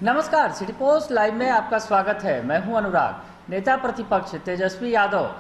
नमस्कार, city post live में आपका स्वागत है। मैं हूं अनुराग। नेता प्रतिपक्ष तेजस्वी यादव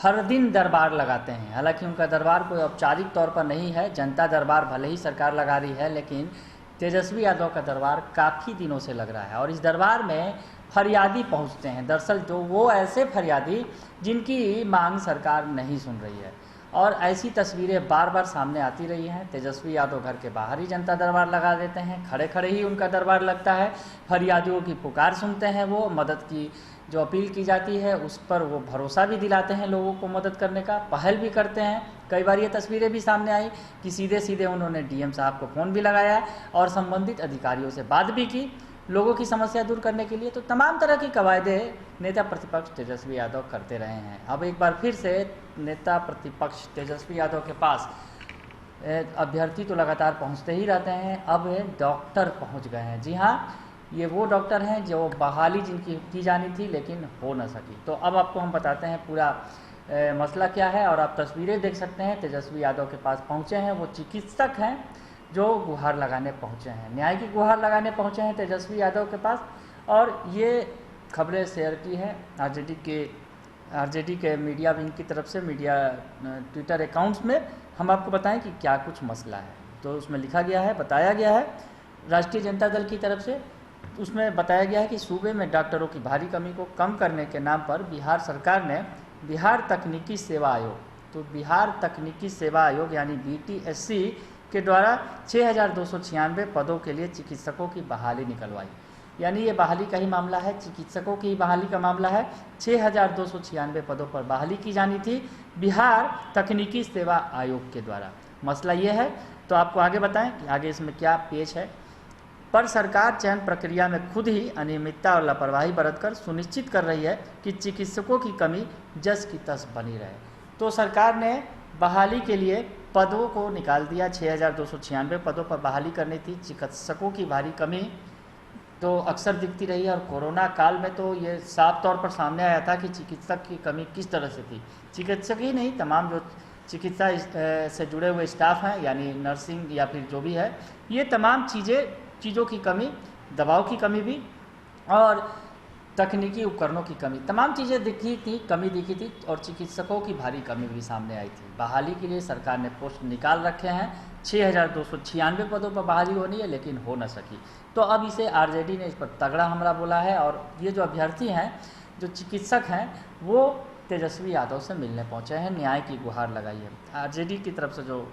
हर दिन दरबार लगाते हैं। हालांकि उनका दरबार कोई औपचारिक तौर पर नहीं है, जनता दरबार भले ही सरकार लगा रही है, लेकिन तेजस्वी यादव का दरबार काफ़ी दिनों से लग रहा है और इस दरबार में फरियादी पहुंचते हैं। दरअसल जो वो ऐसे फरियादी जिनकी मांग सरकार नहीं सुन रही है और ऐसी तस्वीरें बार बार सामने आती रही हैं। तेजस्वी यादव घर के बाहर ही जनता दरबार लगा देते हैं, खड़े खड़े ही उनका दरबार लगता है। फरियादियों की पुकार सुनते हैं, वो मदद की जो अपील की जाती है उस पर वो भरोसा भी दिलाते हैं, लोगों को मदद करने का पहल भी करते हैं। कई बार ये तस्वीरें भी सामने आई कि सीधे सीधे उन्होंने डीएम साहब को फ़ोन भी लगाया और संबंधित अधिकारियों से बात भी की लोगों की समस्या दूर करने के लिए। तो तमाम तरह की कवायदे नेता प्रतिपक्ष तेजस्वी यादव करते रहे हैं। अब एक बार फिर से नेता प्रतिपक्ष तेजस्वी यादव के पास अभ्यर्थी तो लगातार पहुंचते ही रहते हैं। अब डॉक्टर पहुंच गए हैं। जी हाँ, ये वो डॉक्टर हैं जो बहाली जिनकी की जानी थी लेकिन हो न सकी। तो अब आपको हम बताते हैं पूरा मसला क्या है और आप तस्वीरें देख सकते हैं। तेजस्वी यादव के पास पहुँचे हैं, वो चिकित्सक हैं जो गुहार लगाने पहुंचे हैं, न्याय की गुहार लगाने पहुंचे हैं तेजस्वी यादव के पास। और ये खबरें शेयर की हैं आरजेडी के मीडिया विंग की तरफ से, मीडिया ट्विटर अकाउंट्स में। हम आपको बताएं कि क्या कुछ मसला है। तो उसमें लिखा गया है, बताया गया है राष्ट्रीय जनता दल की तरफ से, उसमें बताया गया है कि सूबे में डॉक्टरों की भारी कमी को कम करने के नाम पर बिहार सरकार ने बिहार तकनीकी सेवा आयोग, तो बिहार तकनीकी सेवा आयोग यानी BTSC के द्वारा 6,296 पदों के लिए चिकित्सकों की बहाली निकलवाई। यानी ये बहाली का ही मामला है, चिकित्सकों की बहाली का मामला है। 6,296 पदों पर बहाली की जानी थी बिहार तकनीकी सेवा आयोग के द्वारा। मसला ये है, तो आपको आगे बताएं कि आगे इसमें क्या पेच है। पर सरकार चयन प्रक्रिया में खुद ही अनियमितता और लापरवाही बरतकर सुनिश्चित कर रही है कि चिकित्सकों की कमी जस की तस बनी रहे। तो सरकार ने बहाली के लिए पदों को निकाल दिया। 6,296 पदों पर बहाली करनी थी। चिकित्सकों की भारी कमी तो अक्सर दिखती रही है और कोरोना काल में तो ये साफ तौर पर सामने आया था कि चिकित्सक की कमी किस तरह से थी। चिकित्सक ही नहीं, तमाम जो चिकित्सा से जुड़े हुए स्टाफ हैं, यानी नर्सिंग या फिर जो भी है, ये तमाम चीज़ों की कमी, दवाओं की कमी भी और तकनीकी उपकरणों की कमी, तमाम चीज़ें कमी दिखी थी और चिकित्सकों की भारी कमी भी सामने आई थी। बहाली के लिए सरकार ने पोस्ट निकाल रखे हैं। 6,296 पदों पर बहाली होनी है लेकिन हो न सकी। तो अब इसे आरजेडी ने इस पर तगड़ा हमला बोला है और ये जो अभ्यर्थी हैं, जो चिकित्सक हैं, वो तेजस्वी यादव से मिलने पहुँचे हैं, न्याय की गुहार लगाई है। आरजेडी की तरफ से जो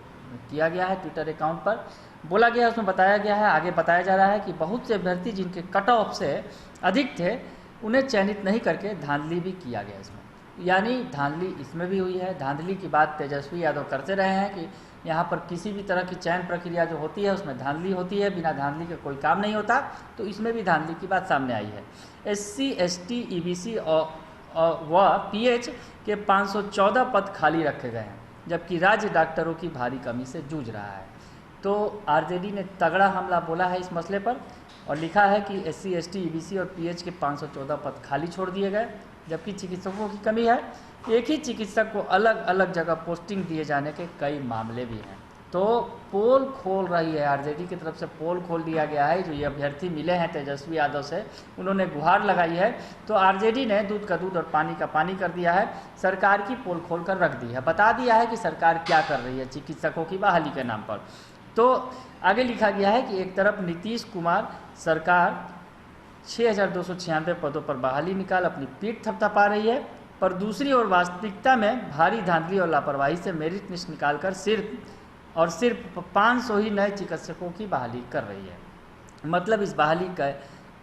किया गया है ट्विटर अकाउंट पर बोला गया, उसमें बताया गया है, आगे बताया जा रहा है कि बहुत से अभ्यर्थी जिनके कट ऑफ से अधिक थे उन्हें चयनित नहीं करके धांधली भी किया गया इसमें। यानी धांधली इसमें भी हुई है। धांधली की बात तेजस्वी यादव करते रहे हैं कि यहाँ पर किसी भी तरह की चयन प्रक्रिया जो होती है उसमें धांधली होती है, बिना धांधली के कोई काम नहीं होता। तो इसमें भी धांधली की बात सामने आई है। SC ST EBC व PH के 514 पद खाली रखे गए हैं, जबकि राज्य डॉक्टरों की भारी कमी से जूझ रहा है। तो आरजेडी ने तगड़ा हमला बोला है इस मसले पर और लिखा है कि SC ST EBC और PH के 514 पद खाली छोड़ दिए गए, जबकि चिकित्सकों की कमी है। एक ही चिकित्सक को अलग अलग जगह पोस्टिंग दिए जाने के कई मामले भी हैं। तो पोल खोल रही है आरजेडी की तरफ से, पोल खोल दिया गया है। जो ये अभ्यर्थी मिले हैं तेजस्वी यादव से, उन्होंने गुहार लगाई है, तो आरजेडी ने दूध का दूध और पानी का पानी कर दिया है। सरकार की पोल खोल कर रख दी है, बता दिया है कि सरकार क्या कर रही है चिकित्सकों की बहाली के नाम पर। तो आगे लिखा गया है कि एक तरफ नीतीश कुमार सरकार 6,296 पदों पर बहाली निकाल अपनी पीठ थपथपा रही है, पर दूसरी ओर वास्तविकता में भारी धांधली और लापरवाही से मेरिट लिस्ट निकालकर सिर्फ 500 ही नए चिकित्सकों की बहाली कर रही है। मतलब इस बहाली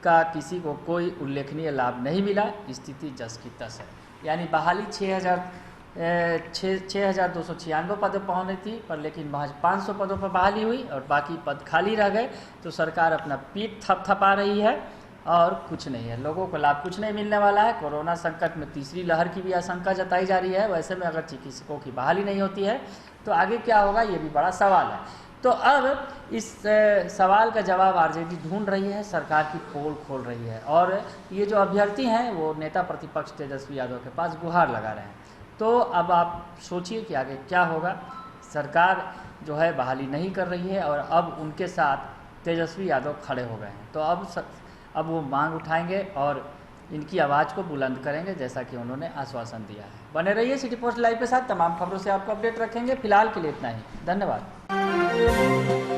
का किसी को कोई उल्लेखनीय लाभ नहीं मिला। स्थिति जस की तस है। यानी बहाली 6,296 पदों पर होनी थी, पर लेकिन महज 500 पदों पर बहाली हुई और बाकी पद खाली रह गए। तो सरकार अपना पीठ थपथपा रही है और कुछ नहीं है, लोगों को लाभ कुछ नहीं मिलने वाला है। कोरोना संकट में तीसरी लहर की भी आशंका जताई जा रही है। वैसे में अगर चिकित्सकों की बहाली नहीं होती है तो आगे क्या होगा, ये भी बड़ा सवाल है। तो अब इस सवाल का जवाब आरजेडी ढूंढ रही है, सरकार की पोल खोल रही है और ये जो अभ्यर्थी हैं वो नेता प्रतिपक्ष तेजस्वी यादव के पास गुहार लगा रहे हैं। तो अब आप सोचिए कि आगे क्या होगा। सरकार जो है बहाली नहीं कर रही है और अब उनके साथ तेजस्वी यादव खड़े हो गए हैं। तो अब अब वो मांग उठाएंगे और इनकी आवाज़ को बुलंद करेंगे, जैसा कि उन्होंने आश्वासन दिया है। बने रहिए सिटी पोस्ट लाइव के साथ, तमाम खबरों से आपको अपडेट रखेंगे। फिलहाल के लिए इतना ही, धन्यवाद।